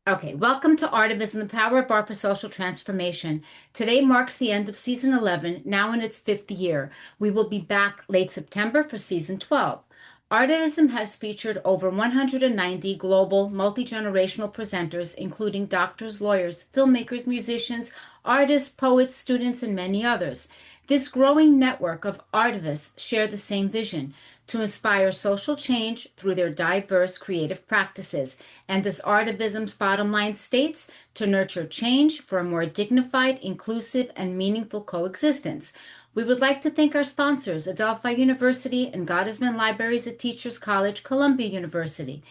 Okay, welcome to Artivism, the Power of Art for Social Transformation. Today marks the end of season 11, now in its fifth year. We will be back late September for season 12. Artivism has featured over 190 global, multi-generational presenters, including doctors, lawyers, filmmakers, musicians, artists, poets, students, and many others. This growing network of artivists share the same vision to inspire social change through their diverse creative practices, and as Artivism's bottom line states, to nurture change for a more dignified, inclusive, and meaningful coexistence. We would like to thank our sponsors, Adelphi University and Gottesman Libraries at Teachers College, Columbia University.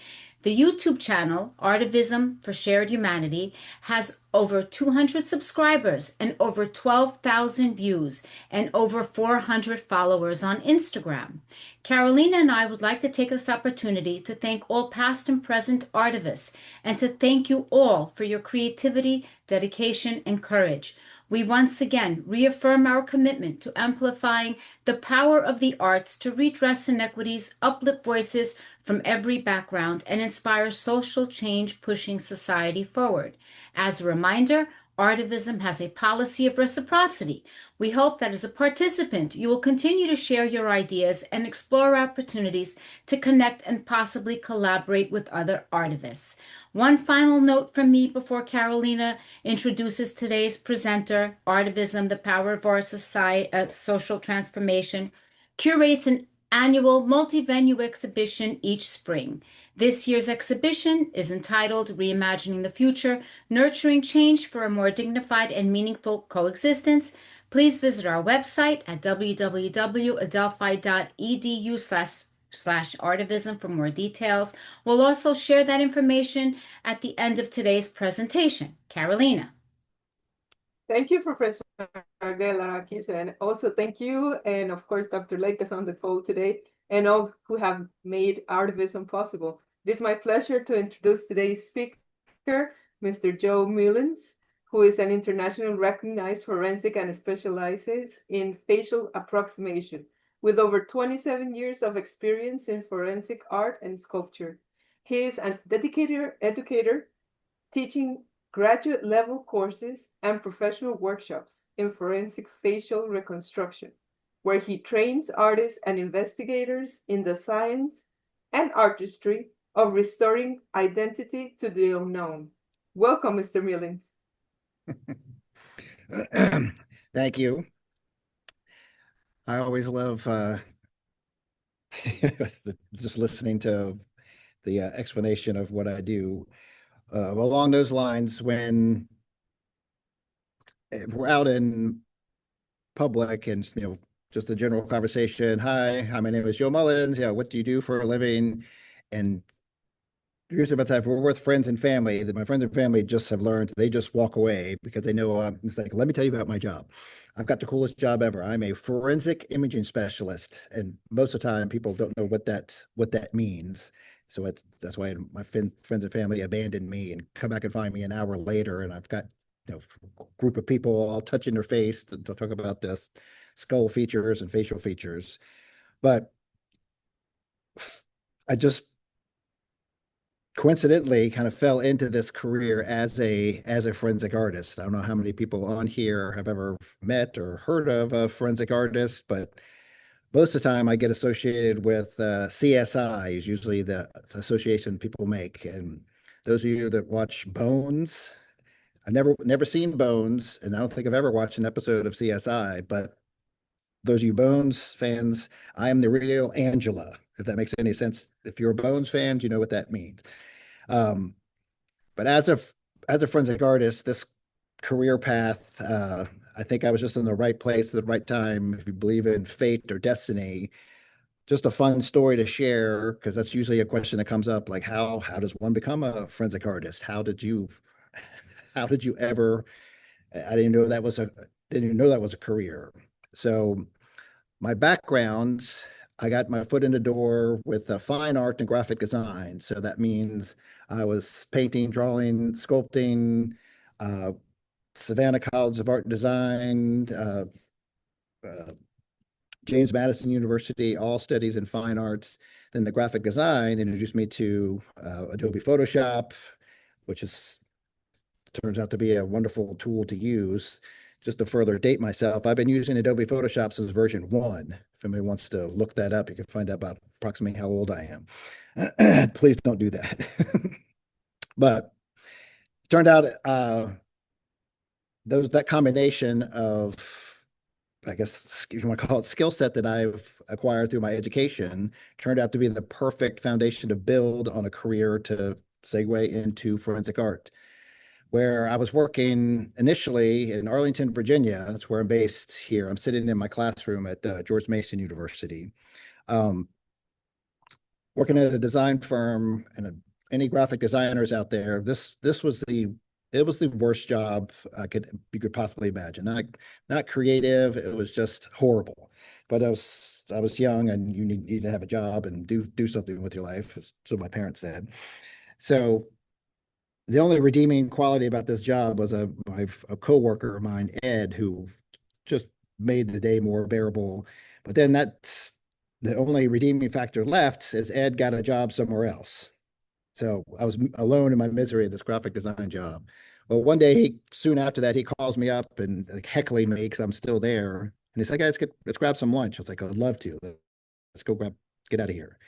The YouTube channel, Artivism for Shared Humanity, has over 200 subscribers and over 12,000 views and over 400 followers on Instagram. Carolina and I would like to take this opportunity to thank all past and present artivists and to thank you all for your creativity, dedication, and courage. We once again reaffirm our commitment to amplifying the power of the arts to redress inequities, uplift voices from every background, and inspire social change, pushing society forward. As a reminder, Artivism has a policy of reciprocity. We hope that as a participant, you will continue to share your ideas and explore opportunities to connect and possibly collaborate with other artivists. One final note from me before Carolina introduces today's presenter. Artivism, the Power of Our Society, Social Transformation, curates an annual multi-venue exhibition each spring. This year's exhibition is entitled Reimagining the Future, Nurturing Change for a More Dignified and Meaningful Coexistence. Please visit our website at www.adelphi.edu/artivism for more details. We'll also share that information at the end of today's presentation. Carolina. Thank you, Professor Ardela, and also thank you, and of course, Dr. Lake is on the call today, and all who have made Artivism possible. It is my pleasure to introduce today's speaker, Mr. Joe Mullins, who is an internationally recognized forensic and specializes in facial approximation, with over 27 years of experience in forensic art and sculpture. He is a dedicated educator, teaching graduate level courses and professional workshops in forensic facial reconstruction, where he trains artists and investigators in the science and artistry of restoring identity to the unknown. Welcome, Mr. Mullins. Thank you. I always love just listening to the explanation of what I do. Along those lines, when we're out in public and just a general conversation, hi, my name is Joe Mullins. Yeah, what do you do for a living? And usually about that, we're with friends and family. That my friends and family just have learned, they just walk away because they know it's like, let me tell you about my job. I've got the coolest job ever. I'm a forensic imaging specialist, and most of the time people don't know what that means. So that's why my friends and family abandoned me and come back and find me an hour later, and I've got a group of people all touching their face to talk about this skull features and facial features. But I just coincidentally kind of fell into this career as a forensic artist. I don't know how many people on here have ever met or heard of a forensic artist, but most of the time I get associated with CSI is usually the association people make. And those of you that watch Bones, I've never seen Bones, and I don't think I've ever watched an episode of CSI, but those of you Bones fans, I am the real Angela, if that makes any sense. If you're a Bones fan, you know what that means. But as a forensic artist, this career path, I think I was just in the right place at the right time. If you believe in fate or destiny, just a fun story to share, because that's usually a question that comes up, like how does one become a forensic artist? How did you ever? I didn't know that was a career. So my background, I got my foot in the door with fine art and graphic design. So that means I was painting, drawing, sculpting, Savannah College of Art and Design, James Madison University, all studies in fine arts. Then the graphic design introduced me to Adobe Photoshop, which is turns out to be a wonderful tool to use. Just to further date myself, I've been using Adobe Photoshop since version 1. If anybody wants to look that up, you can find out about approximately how old I am. Please don't do that. But it turned out that combination of, I guess if you want to call it, skill set that I've acquired through my education turned out to be the perfect foundation to build on a career to segue into forensic art, where I was working initially in Arlington, Virginia. That's where I'm based here. I'm sitting in my classroom at George Mason University, working at a design firm. And any graphic designers out there, this was it was the worst job you could possibly imagine. Not creative. It was just horrible. But I was young, and you need to have a job and do something with your life. So my parents said. So the only redeeming quality about this job was a coworker of mine, Ed, who just made the day more bearable. But then that's the only redeeming factor left, is Ed got a job somewhere else. So I was alone in my misery at this graphic design job. Well, one day, soon after that, he calls me up and like heckling me because I'm still there. And he's like, hey, let's grab some lunch. I was like, I'd love to. Let's go get out of here.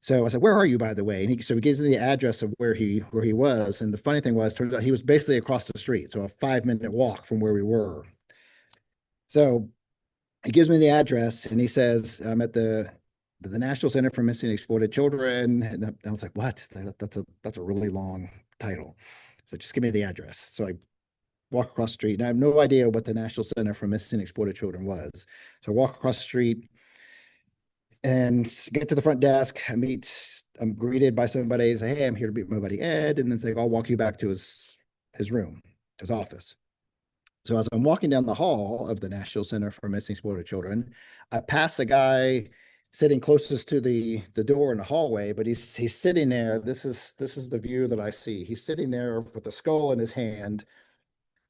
So I said, where are you, by the way? And so he gives me the address of where he was. And the funny thing was, turns out he was basically across the street. So a 5-minute walk from where we were. So he gives me the address, and he says, I'm at the National Center for Missing and Exploited Children. And I was like, what? That's a really long title. So just give me the address. So I walk across the street, and I have no idea what the National Center for Missing and Exploited Children was. So I walk across the street and get to the front desk. I'm greeted by somebody, say, hey, I'm here to meet my buddy Ed. And then say, I'll walk you back to his room, his office. So as I'm walking down the hall of the National Center for Missing and Exploited Children, I pass the guy sitting closest to the door in the hallway, but he's sitting there. This is the view that I see. He's sitting there with a skull in his hand,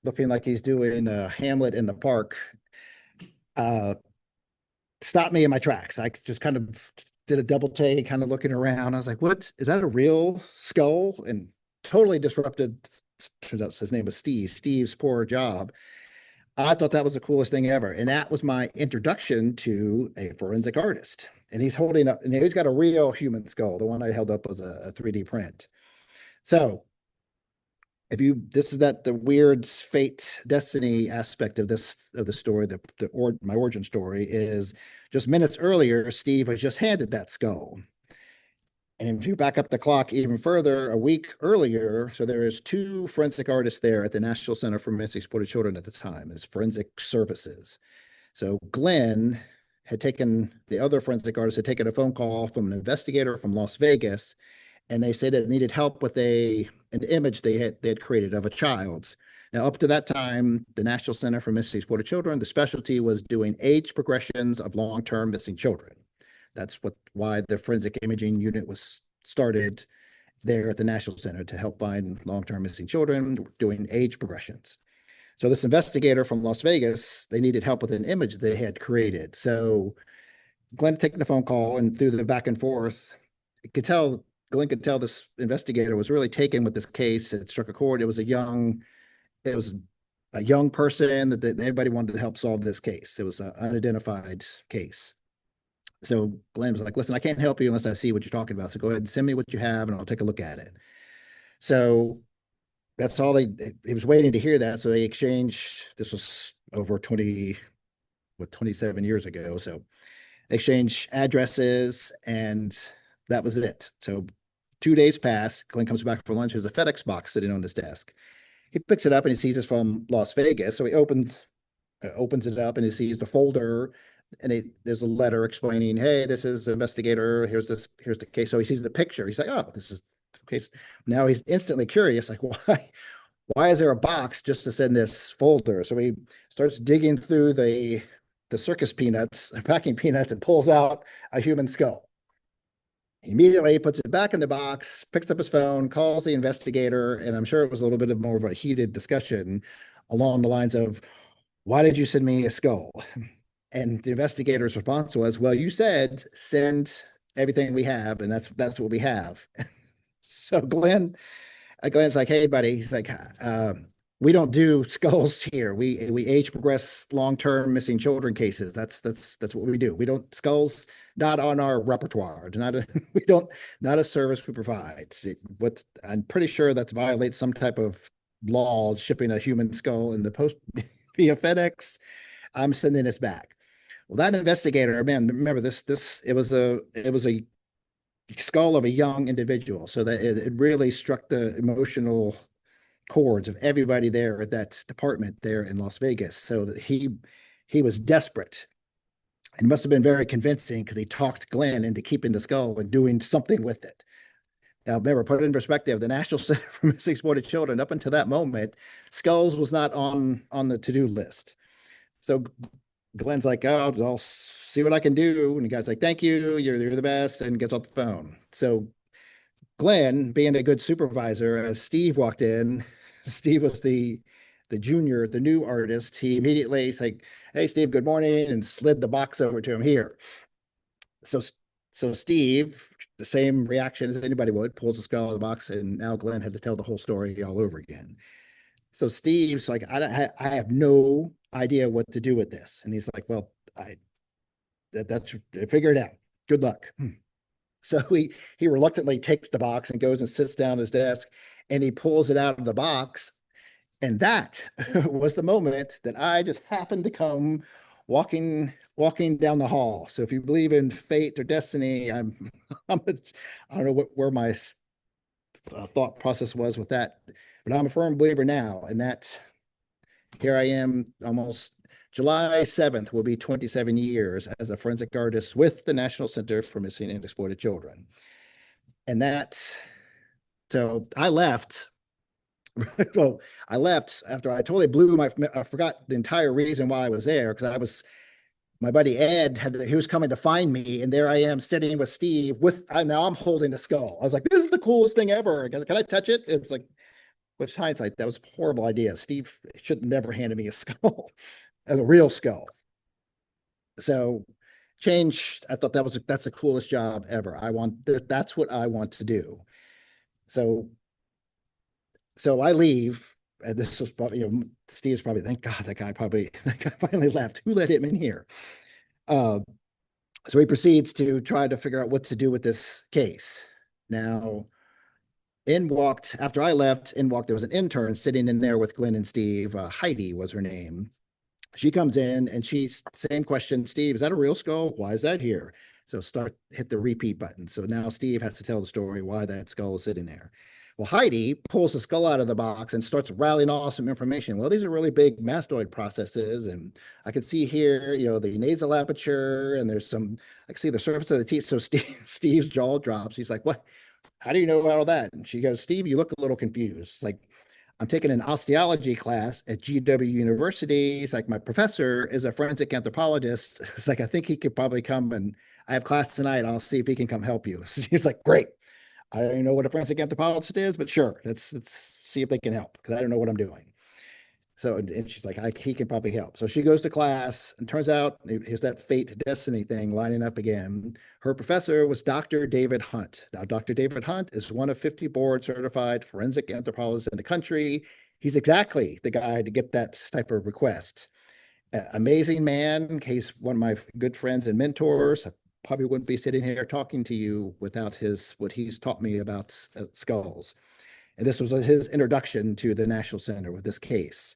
looking like he's doing Hamlet in the park. Stopped me in my tracks. I just kind of did a double take, kind of looking around. I was like, what? Is that a real skull? And totally disrupted. Turns out his name was Steve. Steve's poor job. I thought that was the coolest thing ever. And that was my introduction to a forensic artist. And he's holding up, and he's got a real human skull. The one I held up was a 3D print. So this is the weird fate, destiny aspect of the story. My origin story is just minutes earlier, Steve was just handed that skull. And if you back up the clock even further, a week earlier, so there is 2 forensic artists there at the National Center for Missing and Exploited Children at the time. It's forensic services. So Glenn the other forensic artist had taken a phone call from an investigator from Las Vegas, and they said it needed help with an image they had created of a child. Now, up to that time, the National Center for Missing and Exploited Children, the specialty was doing age progressions of long-term missing children. That's why the forensic imaging unit was started there at the National Center, to help find long-term missing children, doing age progressions. So this investigator from Las Vegas, they needed help with an image they had created. So Glenn had taken the phone call, and through the back and forth, Glenn could tell this investigator was really taken with this case. It struck a chord. It was a young person that everybody wanted to help solve this case. It was an unidentified case. So Glenn was like, listen, I can't help you unless I see what you're talking about. So go ahead and send me what you have, and I'll take a look at it. So that's all he was waiting to hear that. So they exchanged, this was over 27 years ago. So they exchanged addresses, and that was it. So 2 days pass. Glenn comes back for lunch. There's a FedEx box sitting on his desk. He picks it up, and he sees it's from Las Vegas. So he opens it up, and he sees the folder, and there's a letter explaining, hey, this is investigator. Here's the case. So he sees the picture. He's like, oh, this is the case. Now he's instantly curious, like, why is there a box just to send this folder? So he starts digging through the circus peanuts, packing peanuts, and pulls out a human skull. He immediately puts it back in the box, picks up his phone, calls the investigator, and I'm sure it was a little bit more of a heated discussion along the lines of, why did you send me a skull? And the investigator's response was, well, you said send everything we have, and that's what we have. So Glenn's like, hey, buddy. He's like, we don't do skulls here. We age progress long-term missing children cases. That's what we do. We don't skulls not on our repertoire. Not a we don't not a service we provide. What I'm pretty sure that violates some type of law shipping a human skull in the post via FedEx. I'm sending this back. Well, that investigator, man, remember this it was a skull of a young individual, so that it really struck the emotional chords of everybody there at that department there in Las Vegas. So that he was desperate. It must have been very convincing because he talked Glenn into keeping the skull and doing something with it. Now, remember, put it in perspective, the National Center for Missing Exploited Children, up until that moment, skulls was not on the to-do list. So Glenn's like, oh, I'll see what I can do. And the guy's like, thank you, you're the best, and gets off the phone. So Glenn, being a good supervisor, as Steve walked in, Steve was the junior, the new artist. He immediately is like, hey, Steve, good morning, and slid the box over to him here. So Steve, the same reaction as anybody would, pulls the skull out of the box, and now Glenn had to tell the whole story all over again. So Steve's like, I have no idea what to do with this. And he's like, well, that's figure it out. Good luck. So he reluctantly takes the box and goes and sits down at his desk, and he pulls it out of the box. And that was the moment that I just happened to come walking down the hall. So if you believe in fate or destiny, I don't know where my thought process was with that, but I'm a firm believer now. And that here I am, almost July 7th will be 27 years as a forensic artist with the National Center for Missing and Exploited Children. And so I left. Well, I left after I totally I forgot the entire reason why I was there, because my buddy Ed he was coming to find me, and there I am sitting with Steve now I'm holding the skull. I was like, this is the coolest thing ever. Can I touch it? It's like, with hindsight, that was a horrible idea. Steve should have never handed me a skull, a real skull. So I thought that's the coolest job ever. That's what I want to do. So I leave, and this was probably, Steve's probably, thank God that guy finally left. Who let him in here? So he proceeds to try to figure out what to do with this case. Now, after I left, there was an intern sitting in there with Glenn and Steve. Heidi was her name. She comes in and same question, Steve, is that a real skull? Why is that here? So hit the repeat button. So now Steve has to tell the story why that skull is sitting there. Well, Heidi pulls the skull out of the box and starts rattling off some information. Well, these are really big mastoid processes, and I can see here, the nasal aperture, and I can see the surface of the teeth. So Steve's jaw drops. He's like, what? How do you know about all that? And she goes, Steve, you look a little confused. It's like, I'm taking an osteology class at GW University. It's like, my professor is a forensic anthropologist. It's like, I think he could probably come, and I have class tonight. I'll see if he can come help you. So she's like, great. I don't even know what a forensic anthropologist is, but sure, let's see if they can help, because I don't know what I'm doing. So, and she's like, he can probably help. So she goes to class, and turns out here's that fate destiny thing lining up again. Her professor was Dr. David Hunt. Now, Dr. David Hunt is one of 50 board certified forensic anthropologists in the country. He's exactly the guy to get that type of request. Amazing man. He's one of my good friends and mentors. Probably wouldn't be sitting here talking to you without what he's taught me about skulls. And this was his introduction to the National Center with this case.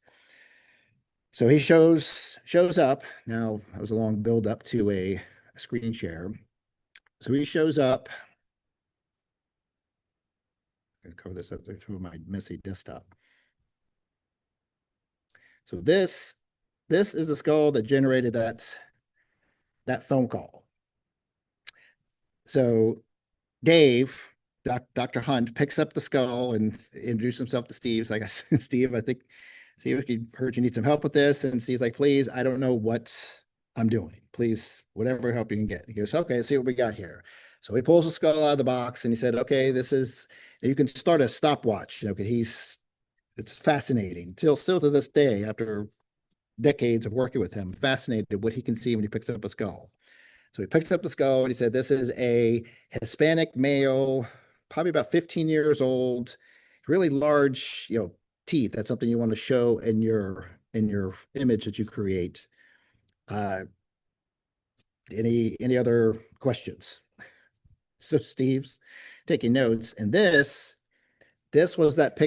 So he shows up. Now, that was a long build up to a screen share. So he shows up. I'm going to cover this up through my messy desktop. So this is the skull that generated that phone call. So Dave, Dr. Hunt, picks up the skull and introduces himself to Steve. He's like, Steve, I think Steve, heard you need some help with this. And Steve's like, please, I don't know what I'm doing. Please, whatever help you can get. He goes, okay, let's see what we got here. So he pulls the skull out of the box, and he said, okay, you can start a stopwatch, because it's fascinating. Still to this day, after decades of working with him, fascinated what he can see when he picks up a skull. So he picks up the skull, and he said, this is a Hispanic male, probably about 15 years old, really large, teeth. That's something you want to show in your image that you create. Any other questions? So Steve's taking notes, and this was that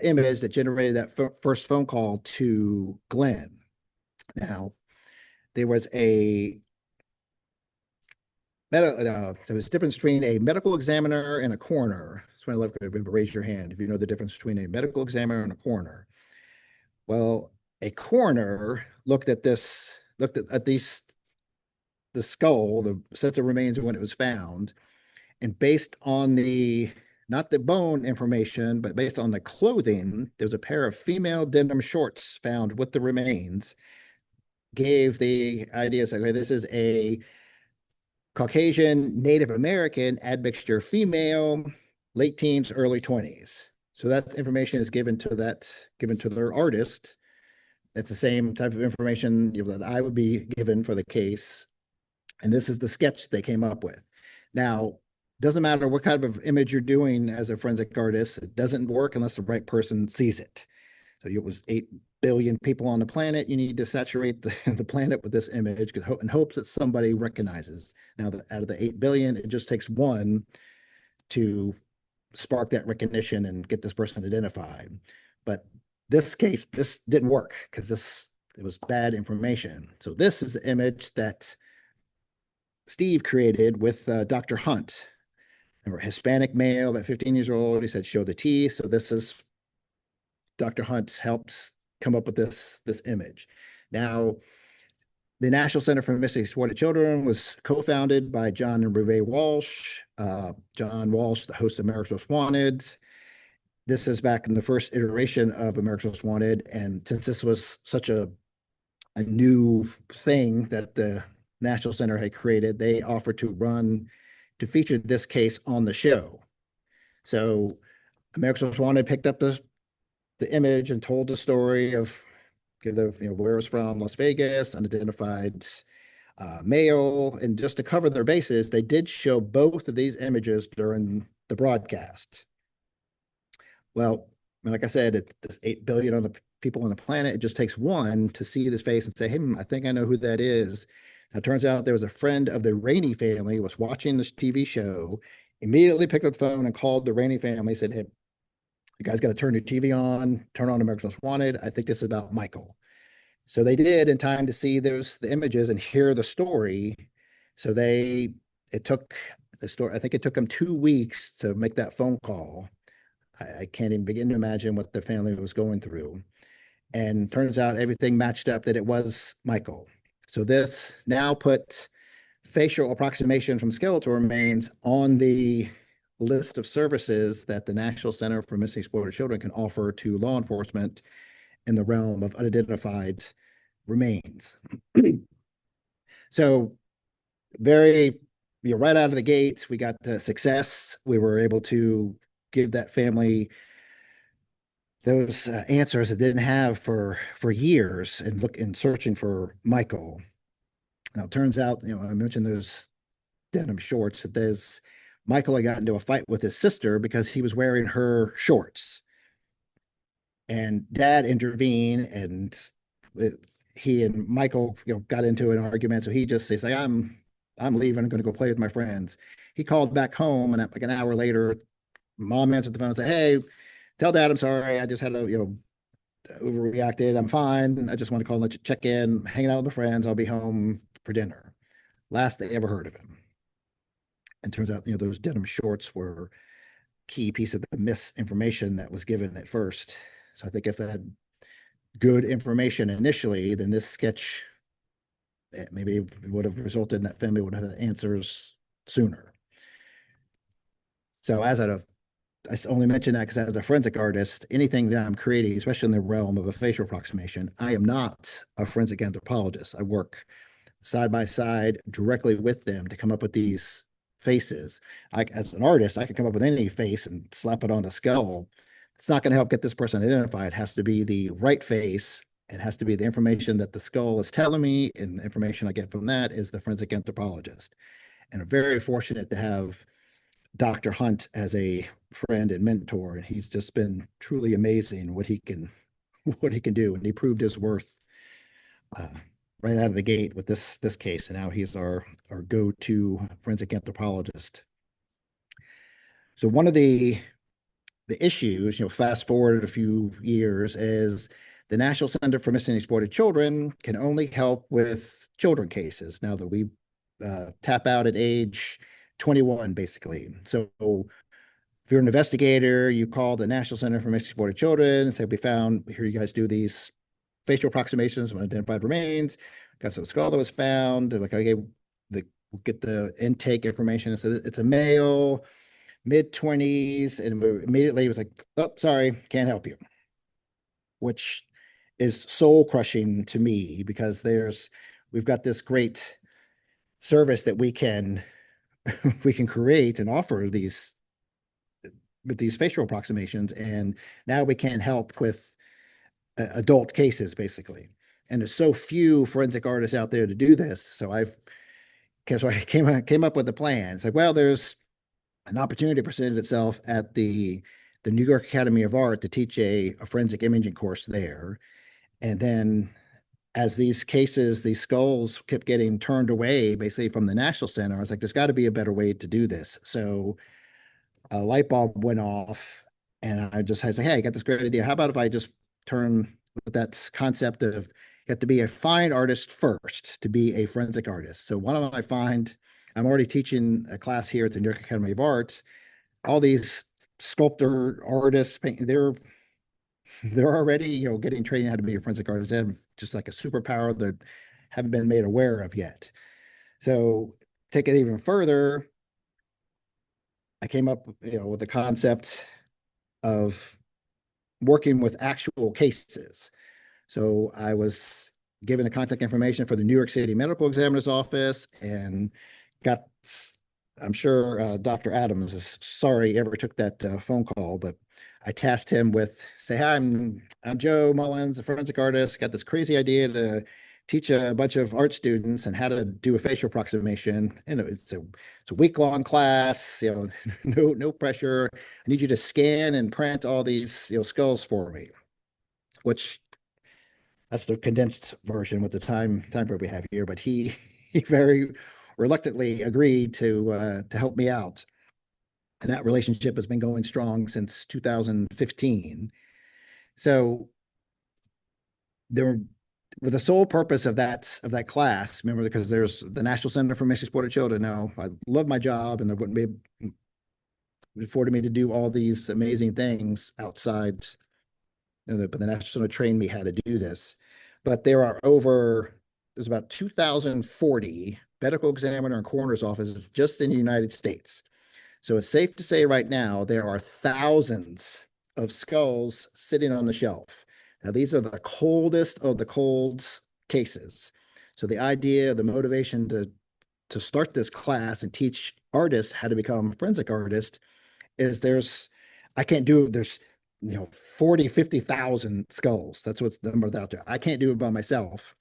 image that generated that first phone call to Glenn. Now, there was a there was a difference between a medical examiner and a coroner. So I love to raise your hand if you know the difference between a medical examiner and a coroner. Well, a coroner looked at the skull, the set of remains when it was found, and based on not the bone information, but based on the clothing, there's a pair of female denim shorts found with the remains, gave the idea, so, okay, this is a Caucasian Native American admixture female, late teens, early 20s. So that information is given to their artist. That's the same type of information that I would be given for the case. And this is the sketch they came up with. Now, doesn't matter what kind of image you're doing as a forensic artist, it doesn't work unless the right person sees it. So it was 8 billion people on the planet. You need to saturate the planet with this image in hopes that somebody recognizes. Now, out of the 8 billion, it just takes one to spark that recognition and get this person identified. But this case, this didn't work because it was bad information. So this is the image that Steve created with Dr. Hunt. Remember, Hispanic male, about 15 years old. He said, show the teeth. So this is Dr. Hunt helps come up with this image. Now, the National Center for Missing Exploited Children was co-founded by John and Brevet Walsh. John Walsh, the host of America's Most Wanted. This is back in the first iteration of America's Most Wanted. And since this was such a new thing that the National Center had created, they offered to feature this case on the show. So America's Most Wanted picked up the image and told the story of where it's from, Las Vegas, unidentified male, and just to cover their bases, they did show both of these images during the broadcast. Well, like I said, there's 8 billion people on the planet. It just takes one to see this face and say, hey, I think I know who that is. Now, it turns out there was a friend of the Rainey family who was watching this TV show, immediately picked up the phone and called the Rainey family, said, hey, you guys got to turn your TV on, turn on America's Most Wanted. I think this is about Michael. So they did in time to see the images and hear the story. So it took the story, I think it took them 2 weeks to make that phone call. I can't even begin to imagine what the family was going through. And turns out everything matched up that it was Michael. So this now put facial approximation from skeletal remains on the list of services that the National Center for Missing Exploited Children can offer to law enforcement in the realm of unidentified remains. So right out of the gates, we got success. We were able to give that family those answers that they didn't have for years and searching for Michael. Now, it turns out, I mentioned those denim shorts, that Michael had gotten into a fight with his sister because he was wearing her shorts. And Dad intervened, and he and Michael, got into an argument. So he just says, like, I'm leaving. I'm going to go play with my friends. He called back home, and like an hour later, Mom answered the phone and said, hey, tell Dad I'm sorry. I just had to, overreacted. I'm fine. I just want to call and let you check in, hanging out with my friends. I'll be home for dinner. Last they ever heard of him. And turns out, those denim shorts were key piece of the misinformation that was given at first. So I think if they had good information initially, then this sketch maybe would have resulted in that family would have had answers sooner. So I only mention that because as a forensic artist, anything that I'm creating, especially in the realm of a facial approximation, I am not a forensic anthropologist. I work side by side directly with them to come up with these faces. As an artist, I can come up with any face and slap it on a skull. It's not going to help get this person identified. It has to be the right face. It has to be the information that the skull is telling me, and the information I get from that is the forensic anthropologist. And I'm very fortunate to have Dr. Hunt as a friend and mentor, and he's just been truly amazing what he can do, and he proved his worth uh, right out of the gate with this case, and now he's our go-to forensic anthropologist. So one of the issues, fast forward a few years, is the National Center for Missing and Exploited Children can only help with children cases now that we tap out at age 21, basically. So if you're an investigator, you call the National Center for Missing and Exploited Children and say, we found, here you guys do these facial approximations of unidentified remains, got some skull that was found, like, okay, we'll get the intake information. So it's a male, mid-20s, and immediately was like, oh, sorry, can't help you, which is soul crushing to me, because we've got this great service that we can we can create and offer these with these facial approximations, and now we can't help with adult cases, basically. And there's so few forensic artists out there to do this. So I came up with a plan. It's like, well, there's an opportunity presented itself at the New York Academy of Art to teach a forensic imaging course there. And then as these cases, these skulls kept getting turned away basically from the National Center, I was like, there's got to be a better way to do this. So a light bulb went off, and I was like, hey, I got this great idea. How about if I just turn with that concept of you have to be a fine artist first to be a forensic artist. So why don't I find, I'm already teaching a class here at the New York Academy of Arts. All these sculptor artists, they're already, getting trained how to be a forensic artist. They have just like a superpower that haven't been made aware of yet. So take it even further, I came up, with the concept of working with actual cases. So I was given the contact information for the New York City Medical Examiner's Office, and got, I'm sure Dr. Adams is sorry he ever took that phone call, but I tasked him with, say, hi, I'm Joe Mullins, a forensic artist, got this crazy idea to teach a bunch of art students and how to do a facial approximation. And it's a week-long class, no pressure. I need you to scan and print all these, skulls for me, which that's the condensed version with the time frame we have here. But he very reluctantly agreed to help me out. And that relationship has been going strong since 2015. So there, with the sole purpose of that class, remember, because there's the National Center for Missing and Exploited Children. Now, I love my job, and there wouldn't be afforded me to do all these amazing things outside. But the National Center trained me how to do this. But there's about 2,040 medical examiner and coroner's offices just in the United States. So it's safe to say right now there are thousands of skulls sitting on the shelf. Now, these are the coldest of the cold cases. So the idea, the motivation to start this class and teach artists how to become forensic artists is there's 40, 50,000 skulls. That's what's the number out there. I can't do it by myself.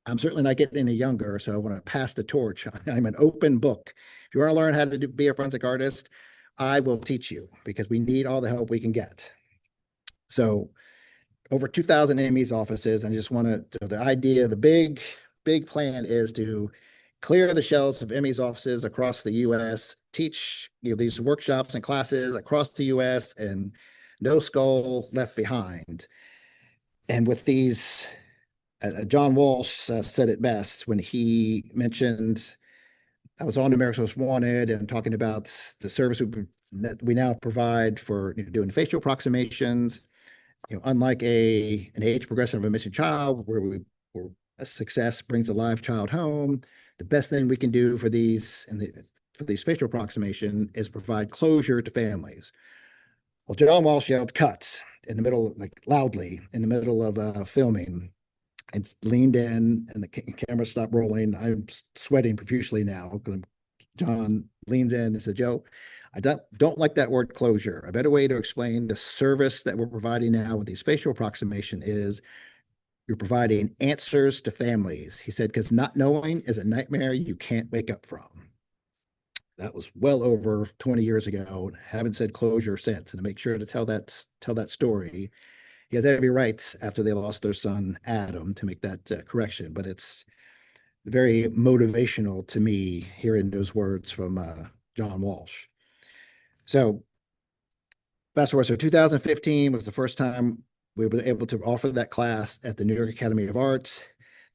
I'm certainly not getting any younger, so I want to pass the torch. I'm an open book. If you want to learn how to be a forensic artist, I will teach you, because we need all the help we can get. So over 2,000 ME's offices, and I just want the idea, the big plan is to clear the shelves of ME's offices across the U.S., teach these workshops and classes across the U.S., and no skull left behind. And with these, John Walsh said it best when he mentioned, I was on America's Most Wanted and talking about the service that we now provide for doing facial approximations. Unlike an age progression of a missing child, where a success brings a live child home, the best thing we can do for these facial approximation is provide closure to families. Well, John Walsh yelled "cuts" in the middle, like loudly in the middle of filming, and leaned in, and the camera stopped rolling. I'm sweating profusely now. John leans in and said, "Joe, I don't like that word closure. A better way to explain the service that we're providing now with these facial approximation is you're providing answers to families." He said, because not knowing is a nightmare you can't wake up from. that was well over 20 years ago. Haven't said closure since, and to make sure to tell that story. He has every right after they lost their son Adam to make that correction. But it's very motivational to me hearing those words from John Walsh. So fast forward, so 2015 was the first time we were able to offer that class at the New York Academy of Arts.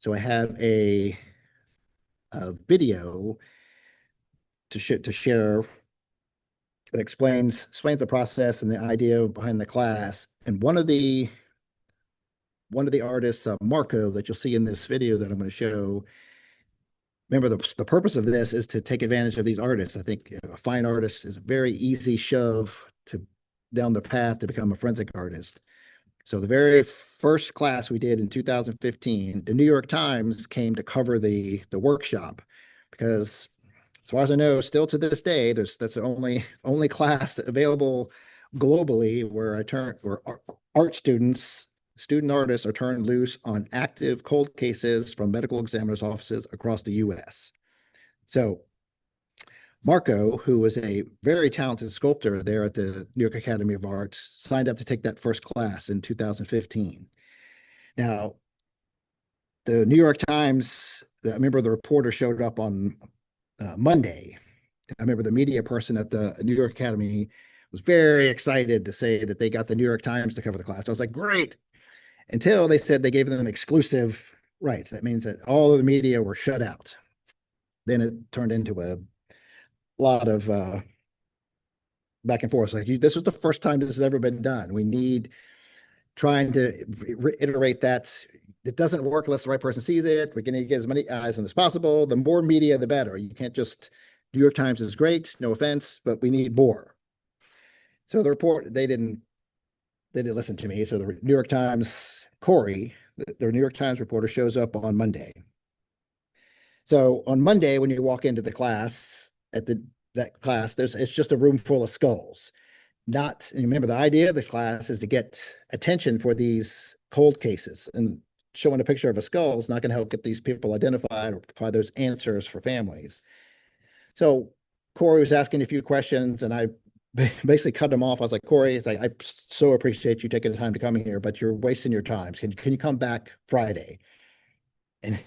So I have a video to share that explains the process and the idea behind the class. And one of the artists, Marco, that you'll see in this video that I'm going to show. Remember, the purpose of this is to take advantage of these artists. I think a fine artist is a very easy shove to down the path to become a forensic artist. So the very first class we did in 2015, the New York Times came to cover the workshop because, as far as I know, still to this day, that's the only class available globally where art student artists are turned loose on active cold cases from medical examiners' offices across the U.S. So Marco, who was a very talented sculptor there at the New York Academy of Arts, signed up to take that first class in 2015. Now, the New York Times, I remember the reporter showed up on Monday. I remember the media person at the New York Academy was very excited to say that they got the New York Times to cover the class. I was like, great. Until they said they gave them exclusive rights. That means that all of the media were shut out. Then it turned into a lot of back and forth. Like, this was the first time this has ever been done. We need trying to reiterate that it doesn't work unless the right person sees it. We're going to get as many eyes on as possible. The more media, the better. You can't just, New York Times is great, no offense, but we need more. So the report, they didn't listen to me. So the New York Times, Corey, the New York Times reporter, shows up on Monday. So on Monday, when you walk into the class, that class, it's just a room full of skulls. And remember, the idea of this class is to get attention for these cold cases, and showing a picture of a skull is not going to help get these people identified or provide those answers for families. So Corey was asking a few questions, and I basically cut him off. I was like, Corey, it's like, I so appreciate you taking the time to come here, but you're wasting your time. Can you come back Friday? And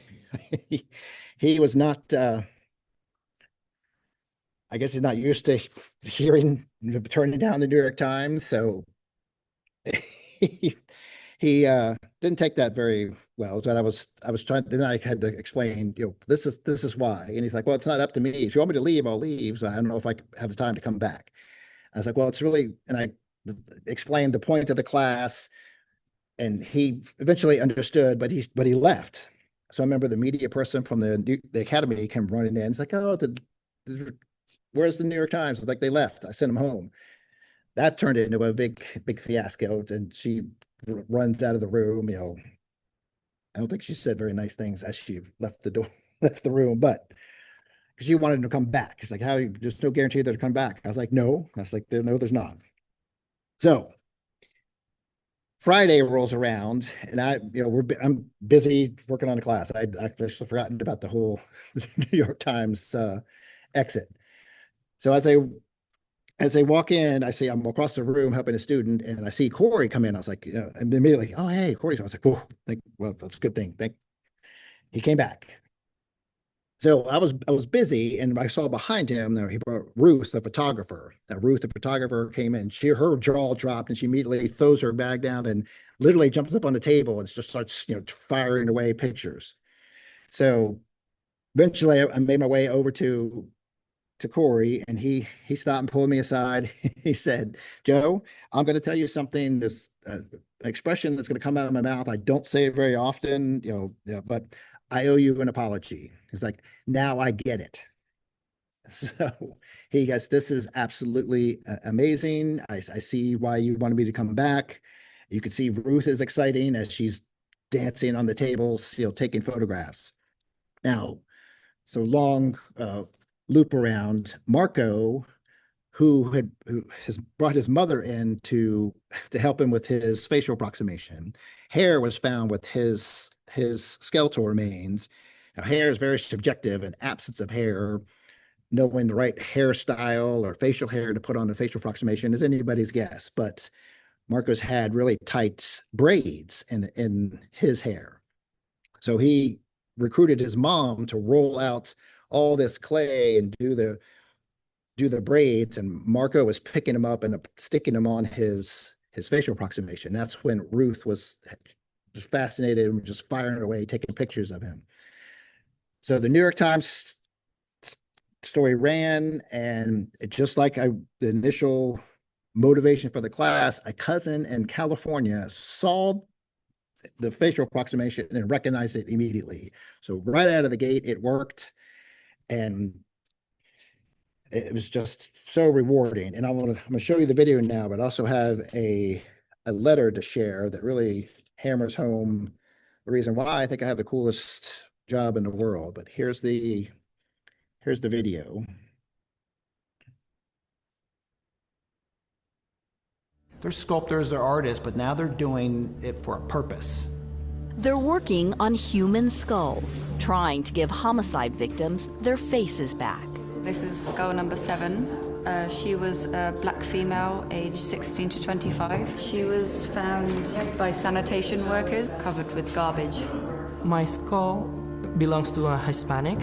he was not, I guess he's not used to turning down the New York Times. So he didn't take that very well. But I was trying, then I had to explain, this is why. And he's like, well, it's not up to me. If you want me to leave, I'll leave. So I don't know if I have the time to come back. I was like, well, it's really, and I explained the point of the class, and he eventually understood, but he left. So I remember the media person from the academy came running in. He's like, oh, where's the New York Times? It's like, they left. I sent them home. That turned into a big fiasco, and she runs out of the room. I don't think she said very nice things as she left the room, but she wanted to come back. It's like, there's no guarantee they'll come back. I was like, no. I was like, no, there's not. So Friday rolls around, and I'm busy working on a class. I actually forgotten about the whole New York Times exit. So as I walk in, I see I'm across the room helping a student, and I see Corey come in. I was like, and immediately, oh, hey, Corey. I was like, oh, well, that's a good thing. He came back. So I was busy, and I saw behind him there he brought Ruth, the photographer. Now Ruth, the photographer, came in. Her jaw dropped, and she immediately throws her bag down and literally jumps up on the table and just starts firing away pictures. So eventually, I made my way over to Corey, and he stopped and pulled me aside. He said, "Joe, I'm going to tell you something. This expression that's going to come out of my mouth. I don't say it very often, but I owe you an apology." He's like, now I get it. So he goes, this is absolutely amazing. I see why you wanted me to come back. You can see Ruth is exciting as she's dancing on the tables, taking photographs. Now, so long loop around, Marco, who has brought his mother in to help him with his facial approximation. Hair was found with his skeletal remains. Now, hair is very subjective, and absence of hair knowing the right hairstyle or facial hair to put on the facial approximation is anybody's guess. But Marcos had really tight braids in his hair. So he recruited his mom to roll out all this clay and do the braids, and Marco was picking them up and sticking them on his facial approximation. That's when Ruth was just fascinated and just firing away, taking pictures of him. So the New York Times story ran, and just like the initial motivation for the class, a cousin in California saw the facial approximation and recognized it immediately. So right out of the gate, it worked, and it was just so rewarding. And I'm gonna show you the video now, but I also have a letter to share that really hammers home the reason why I think I have the coolest job in the world. But here's the video. They're sculptors, they're artists, but now they're doing it for a purpose. They're working on human skulls, trying to give homicide victims their faces back. This is skull number 7. She was a black female, aged 16 to 25. She was found by sanitation workers covered with garbage. My skull belongs to a Hispanic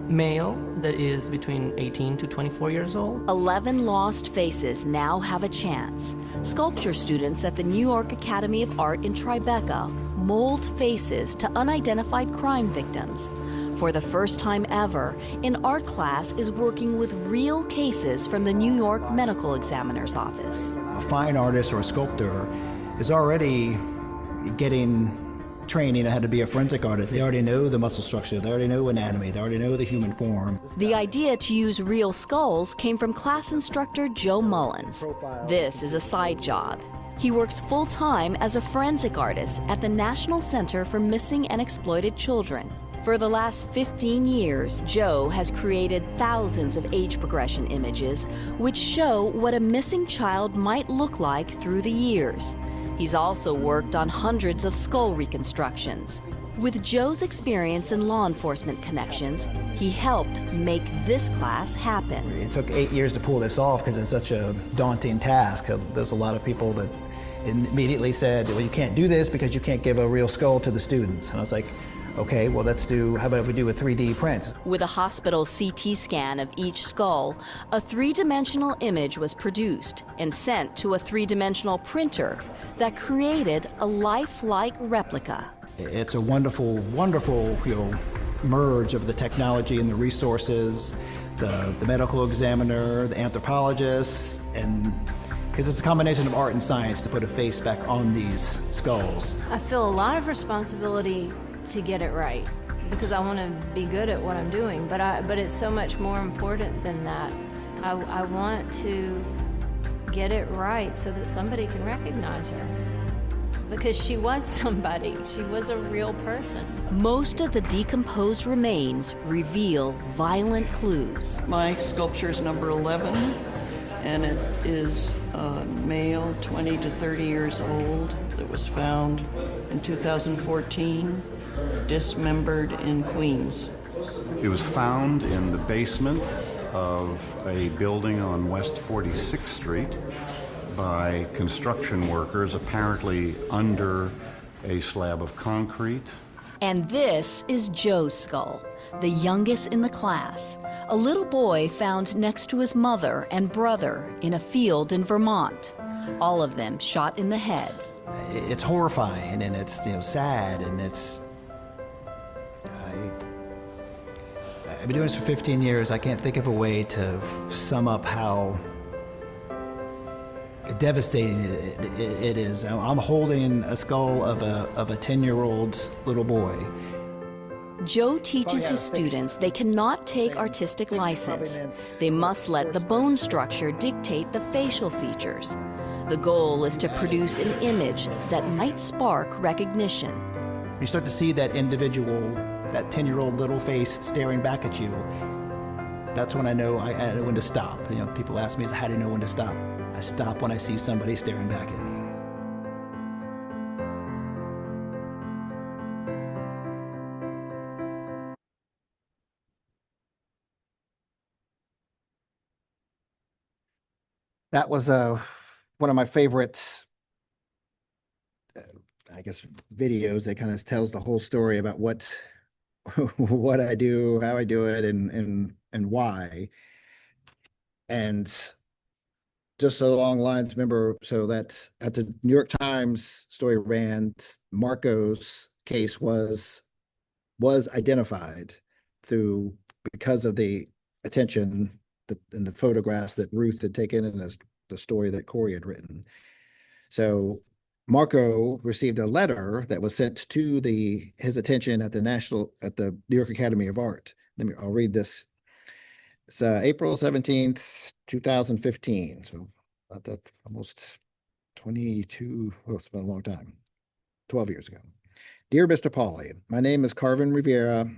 male that is between 18 to 24 years old. 11 lost faces now have a chance. Sculpture students at the New York Academy of Art in Tribeca mold faces to unidentified crime victims. For the first time ever, an art class is working with real cases from the New York Medical Examiner's Office. A fine artist or a sculptor is already getting training on how to be a forensic artist. They already know the muscle structure, they already know anatomy, they already know the human form. The idea to use real skulls came from class instructor Joe Mullins. This is a side job. He works full-time as a forensic artist at the National Center for Missing and Exploited Children. For the last 15 years, Joe has created thousands of age progression images which show what a missing child might look like through the years. He's also worked on hundreds of skull reconstructions. With Joe's experience in law enforcement connections, he helped make this class happen. It took 8 years to pull this off because it's such a daunting task. There's a lot of people that immediately said, well, you can't do this because you can't give a real skull to the students. And I was like, okay, well, how about if we do a 3D print? With a hospital CT scan of each skull, a three-dimensional image was produced and sent to a three-dimensional printer that created a lifelike replica. It's a wonderful, wonderful, merge of the technology and the resources, the medical examiner, the anthropologist, and because it's a combination of art and science to put a face back on these skulls. I feel a lot of responsibility to get it right because I want to be good at what I'm doing, but it's so much more important than that. I want to get it right so that somebody can recognize her because she was somebody. She was a real person. Most of the decomposed remains reveal violent clues. My sculpture is number 11, and it is a male 20 to 30 years old that was found in 2014. Dismembered in Queens. It was found in the basement of a building on West 46th Street by construction workers, apparently under a slab of concrete. And this is Joe's skull, the youngest in the class, a little boy found next to his mother and brother in a field in Vermont, all of them shot in the head. It's horrifying and it's sad, and I've been doing this for 15 years. I can't think of a way to sum up how devastating it is. I'm holding a skull of a 10-year-old's little boy. Joe teaches his students they cannot take artistic license. They must let the bone structure dictate the facial features. The goal is to produce an image that might spark recognition. You start to see that individual, that 10-year-old little face staring back at you. That's when I know when to stop. People ask me, how do you know when to stop? I stop when I see somebody staring back at me. that was one of my favorite, I guess, videos that kind of tells the whole story about what what I do, how I do it, and why. And just along lines, remember, so that at the New York Times story ran, Marco's case was identified through because of the attention and the photographs that Ruth had taken and the story that Corey had written. So Marco received a letter that was sent to his attention at the New York Academy of Art. I'll read this. It's April 17th, 2015. So about that, almost 22, oh, it's been a long time, 12 years ago. Dear Mr. Pauly, my name is Carvin Rivera.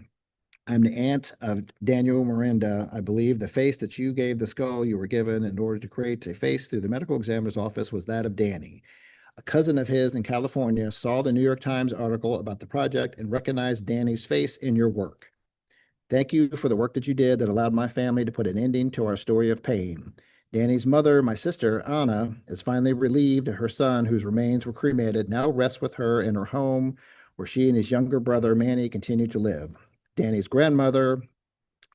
I'm the aunt of Daniel Miranda. I believe the face that you gave the skull you were given in order to create a face through the medical examiner's office was that of Danny. A cousin of his in California saw the New York Times article about the project and recognized Danny's face in your work. Thank you for the work that you did that allowed my family to put an ending to our story of pain. Danny's mother, my sister, Anna, is finally relieved that her son, whose remains were cremated, now rests with her in her home where she and his younger brother, Manny, continue to live. Danny's grandmother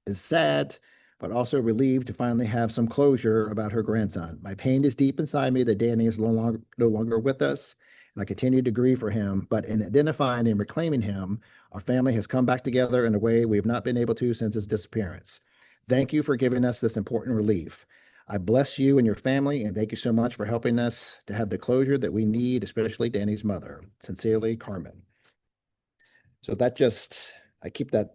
is sad, but also relieved to finally have some closure about her grandson. My pain is deep inside me that Danny is no longer with us, and I continue to grieve for him, but in identifying and reclaiming him, our family has come back together in a way we have not been able to since his disappearance. Thank you for giving us this important relief. I bless you and your family, and thank you so much for helping us to have the closure that we need, especially Danny's mother. Sincerely, Carmen. So I keep that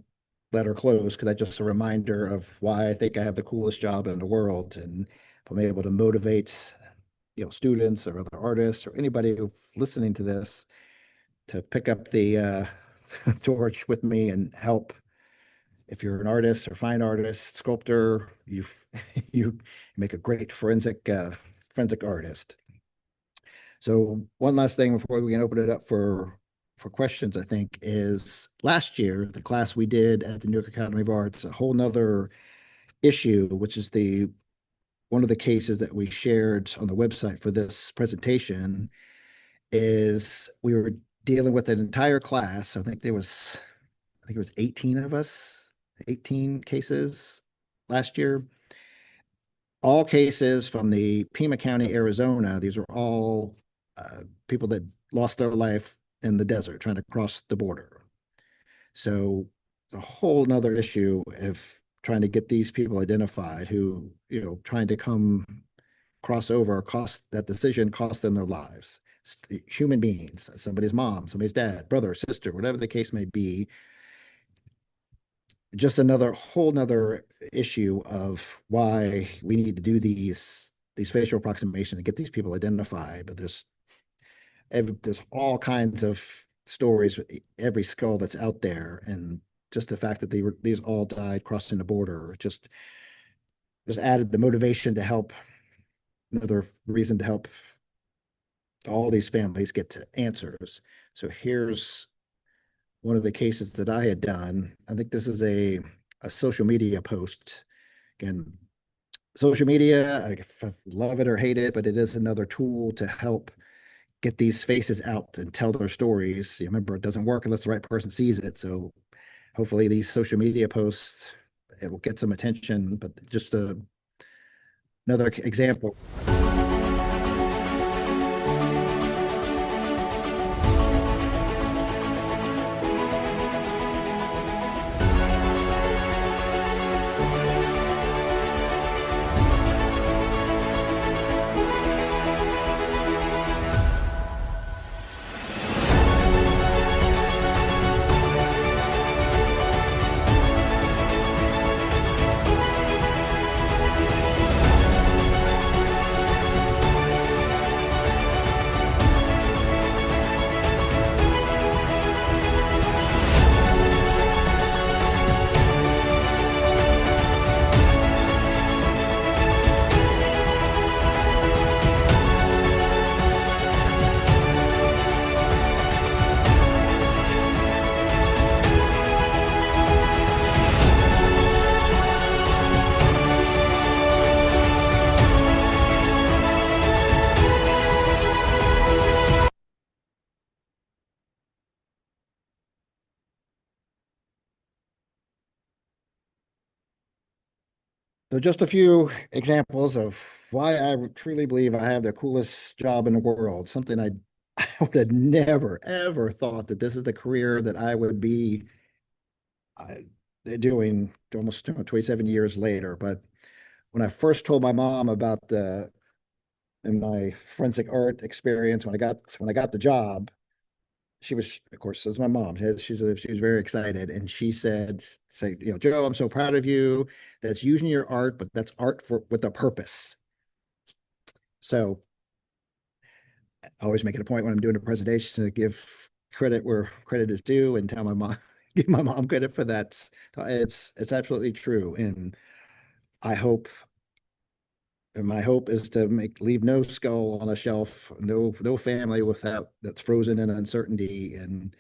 letter closed because that's just a reminder of why I think I have the coolest job in the world. And if I'm able to motivate, students or other artists or anybody listening to this to pick up the torch with me and help. If you're an artist or fine artist, sculptor, you make a great forensic artist. So one last thing before we can open it up for questions, I think, is last year, the class we did at the New York Academy of Arts, a whole nother issue, which is one of the cases that we shared on the website for this presentation, is we were dealing with an entire class. I think it was 18 of us, 18 cases last year. All cases from the Pima County, Arizona. These are all people that lost their life in the desert trying to cross the border. So a whole nother issue of trying to get these people identified who, trying to cross over, that decision cost them their lives. Human beings, somebody's mom, somebody's dad, brother, sister, whatever the case may be. Just whole nother issue of why we need to do these facial approximations to get these people identified. But there's all kinds of stories, every skull that's out there, and just the fact that these all died crossing the border just added the motivation to help. Another reason to help all these families get to answers. So here's one of the cases that I had done. I think this is a social media post. Again, social media, I love it or hate it, but it is another tool to help get these faces out and tell their stories. Remember, it doesn't work unless the right person sees it. So hopefully these social media posts, it will get some attention, but just another example. So just a few examples of why I truly believe I have the coolest job in the world. Something I would have never, ever thought that this is the career that I would be uh, doing almost 27 years later. But when I first told my mom about in my forensic art experience, when I got the job, she was, of course, as my mom. She was very excited, and she said, "Say, Joe, I'm so proud of you. That's using your art, but that's art for with a purpose." So I always make it a point when I'm doing a presentation to give credit where credit is due and tell my mom, give my mom credit for that. It's absolutely true, and I hope. And my hope is to leave no skull on a shelf, no family without that's frozen in uncertainty, and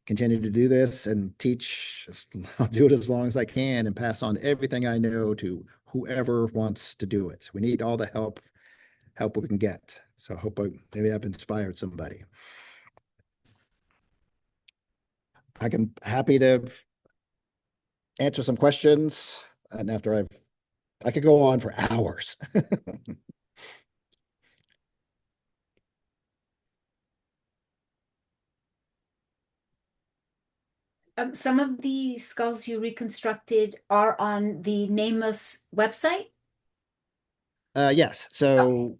continue to do this and teach. I'll do it as long as I can and pass on everything I know to whoever wants to do it. We need all the help we can get. So I hope maybe I've inspired somebody. I can happy to answer some questions, and I could go on for hours. Some of the skulls you reconstructed are on the NamUs website. Yes. So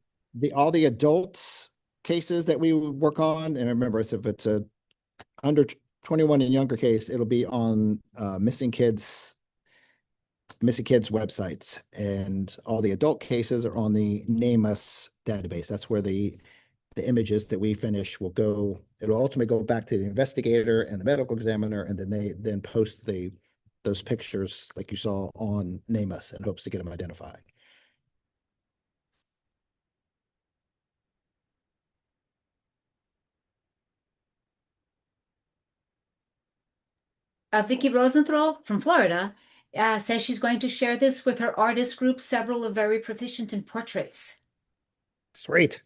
all the adults cases that we work on, and remember, if it's a under 21 and younger case, it'll be on missing kids websites, and all the adult cases are on the NamUs database. That's where the images that we finish will go. It'll ultimately go back to the investigator and the medical examiner, and then they post those pictures like you saw on NamUs in hopes to get them identified. Vicky Rosenthal from Florida says she's going to share this with her artist group. Several are very proficient in portraits. Sweet.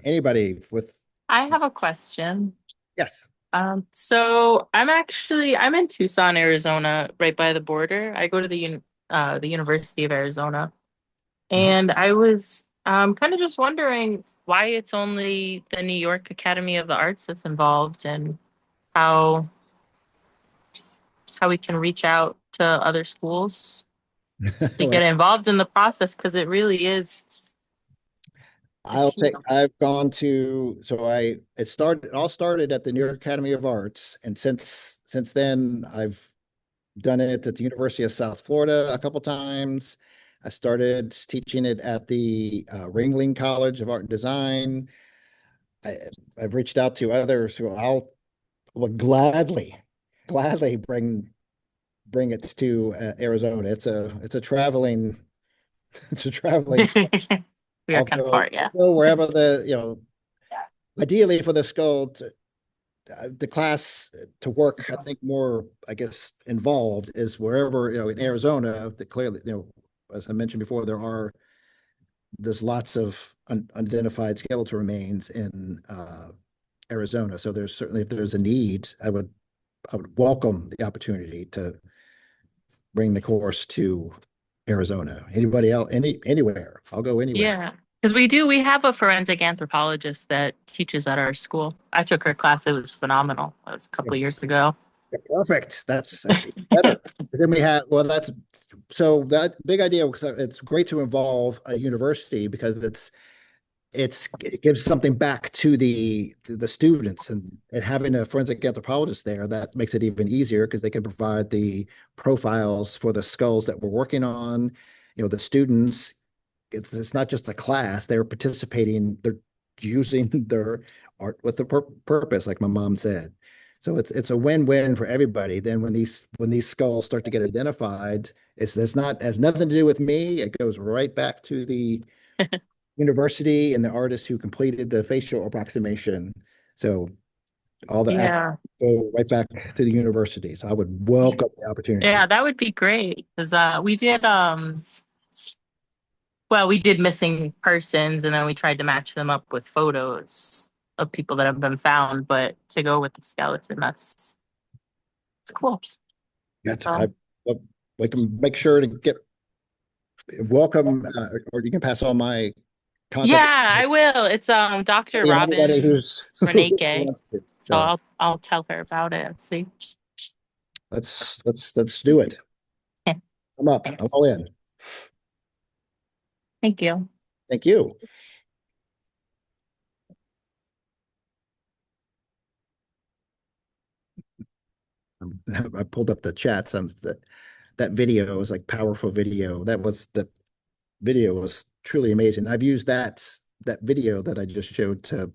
Anybody with? I have a question. Yes. So I'm in Tucson, Arizona, right by the border. I go to the University of Arizona, and I was kind of just wondering why it's only the New York Academy of the Arts that's involved, and how we can reach out to other schools to get involved in the process, because it really is. I've gone to, it all started at the New York Academy of Arts. And since then, I've done it at the University of South Florida a couple times. I started teaching it at the Ringling College of Art and Design. I've reached out to others who would gladly bring it to Arizona. It's a traveling, it's a traveling. We are kind of far, yeah. I'll go wherever ideally for the skull, the class to work, I think more, I guess, involved is wherever, in Arizona, clearly, as I mentioned before, there's lots of unidentified skeletal remains in Arizona. So there's certainly, if there's a need, I would welcome the opportunity to bring the course to Arizona. Anybody else, anywhere, I'll go anywhere. Yeah, because we have a forensic anthropologist that teaches at our school. I took her class. It was phenomenal. That was a couple of years ago. Yeah, perfect. That's even better. Then we had, so that big idea, because it's great to involve a university, because it gives something back to the students, and having a forensic anthropologist there, that makes it even easier, because they can provide the profiles for the skulls that we're working on. The students, it's not just a class, they're participating, they're using their art with a purpose, like my mom said. So it's a win-win for everybody. Then when these skulls start to get identified, it's not, has nothing to do with me. It goes right back to the university and the artist who completed the facial approximation. So all the go right back to the university. So I would welcome the opportunity. Yeah, that would be great, because we did missing persons, and then we tried to match them up with photos of people that have been found, but to go with the skeleton, it's cool. That's, So, we can make sure to get welcome, or you can pass on my contact. yeah, I will. It's Dr. Anybody Robin who Reneke. wants to. So So I'll tell her about it. Let's see. let's do it. Yeah, I'm up. I'm all in. thank you. Thank you. I pulled up the chats. That video was like powerful video. The video was truly amazing. I've used that video that I just showed to,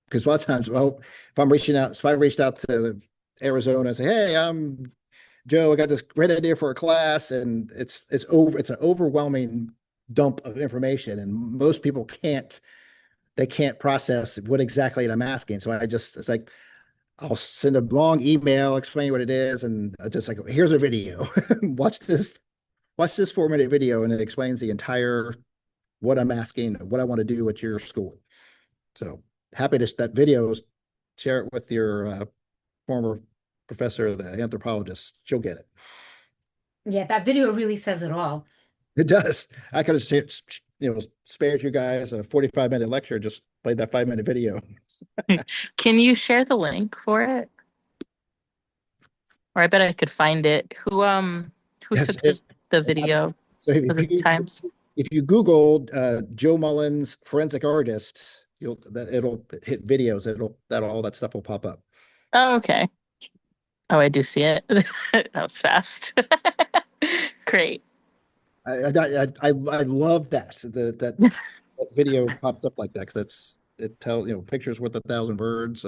because a lot of times, well, if I reached out to Arizona and say, hey, I'm Joe, I got this great idea for a class, and it's an overwhelming dump of information, and most people can't process what exactly I'm asking. So it's like I'll send a long email explaining what it is, and I just like, here's a video. Watch this 4-minute video, and it explains the entire what I'm asking, what I want to do at your school. So happy to that video, share it with your former professor, the anthropologist. She'll get it. Yeah, that video really says it all. It does. I could have, spared you guys a 45-minute lecture, just played that 5-minute video. Can you share the link for it? Or I bet I could find it. Who Yes, took the video So for the times? if you Googled Joe Mullins forensic artist, it'll hit videos. All that stuff will pop up. Oh, okay. Oh, I do see it. That was fast. Great. I love that video pops up like that, because it tells, pictures worth 1,000 words,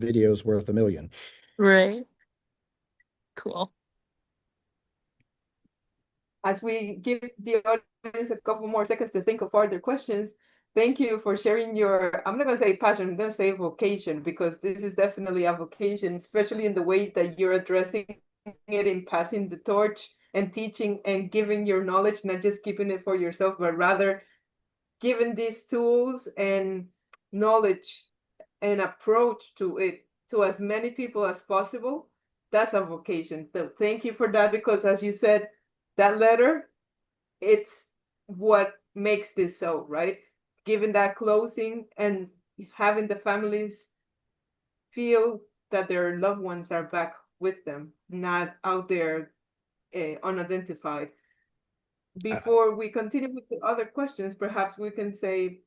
videos worth 1,000,000. Right. Cool. As we give the audience a couple more seconds to think of further questions, thank you for sharing your, I'm not going to say passion, I'm going to say vocation, because this is definitely a vocation, especially in the way that you're addressing it in passing the torch and teaching and giving your knowledge, not just keeping it for yourself, but rather giving these tools and knowledge and approach to it to as many people as possible. That's a vocation. So thank you for that, because as you said, that letter, it's what makes this so, right? Giving that closing and having the families feel that their loved ones are back with them, not out there unidentified. Before we continue with the other questions, perhaps we can say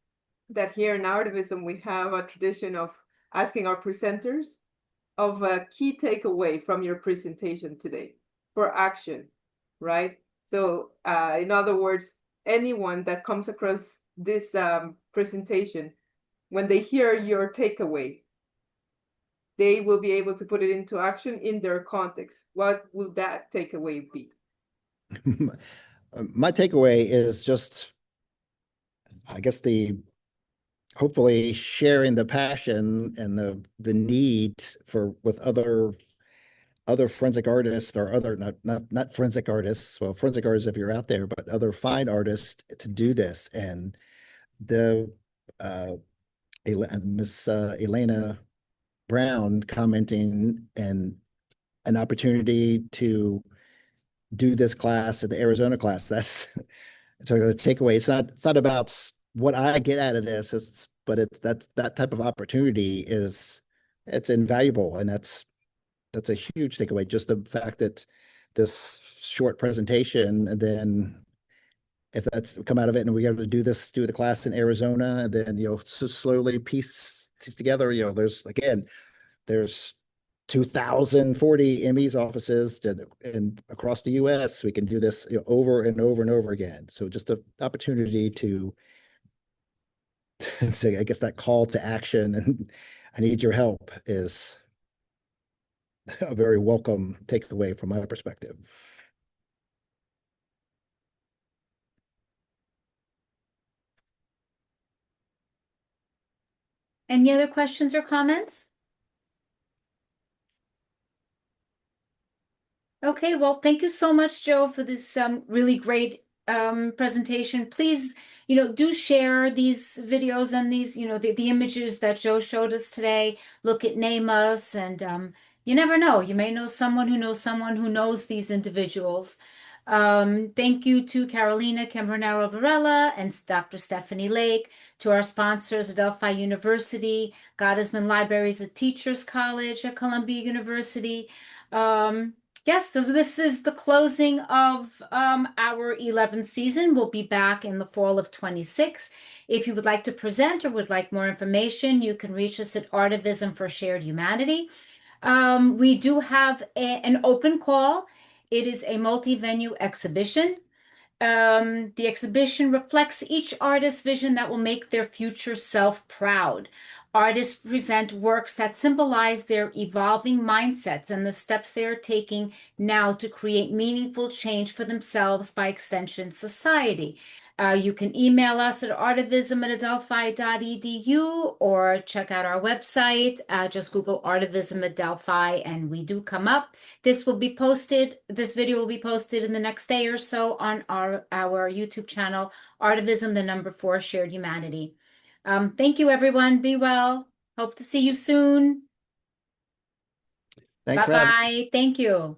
that here in Artivism, we have a tradition of asking our presenters of a key takeaway from your presentation today for action, right? So in other words, anyone that comes across this presentation, when they hear your takeaway, they will be able to put it into action in their context. What will that takeaway be? My takeaway is just, I guess, hopefully sharing the passion and the need with other forensic artists, or other, not forensic artists, well, forensic artists if you're out there, but other fine artists, to do this. And the Miss Elena Brown commenting, and an opportunity to do this class at the Arizona class. That's so the takeaway. It's not about what I get out of this, but that type of opportunity it's invaluable, and that's a huge takeaway. Just the fact that this short presentation, and then if that's come out of it, and we got to do the class in Arizona, and then so slowly piece together. There's 2,040 ME's offices and across the U.S. We can do this over and over and over again. So just the opportunity to I guess that call to action, and I need your help, is a very welcome takeaway from my perspective. Any other questions or comments? Okay, well, thank you so much, Joe, for this really great presentation. Please, do share these videos and these, the images that Joe showed us today. Look at Name Us, and you never know. You may know someone who knows someone who knows these individuals. Thank you to Carolina Cambronero Varela and Dr. Stephanie Lake, to our sponsors, Adelphi University, Gottesman Libraries at Teachers College at Columbia University. Yes, this is the closing of our 11th season. We'll be back in the fall of 26. If you would like to present or would like more information, you can reach us at Artivism for Shared Humanity. We do have an open call. It is a multi-venue exhibition. The exhibition reflects each artist's vision that will make their future self proud. Artists present works that symbolize their evolving mindsets and the steps they are taking now to create meaningful change for themselves, by extension, society. You can email us at artivism@adelphi.edu or check out our website. Just Google Artivism at Delphi and we do come up. This video will be posted in the next day or so on our YouTube channel, Artivism, the number 4, Shared Humanity. Thank you, everyone. Be well. Hope to see you soon. Thanks for having me. Bye-bye. Thank you.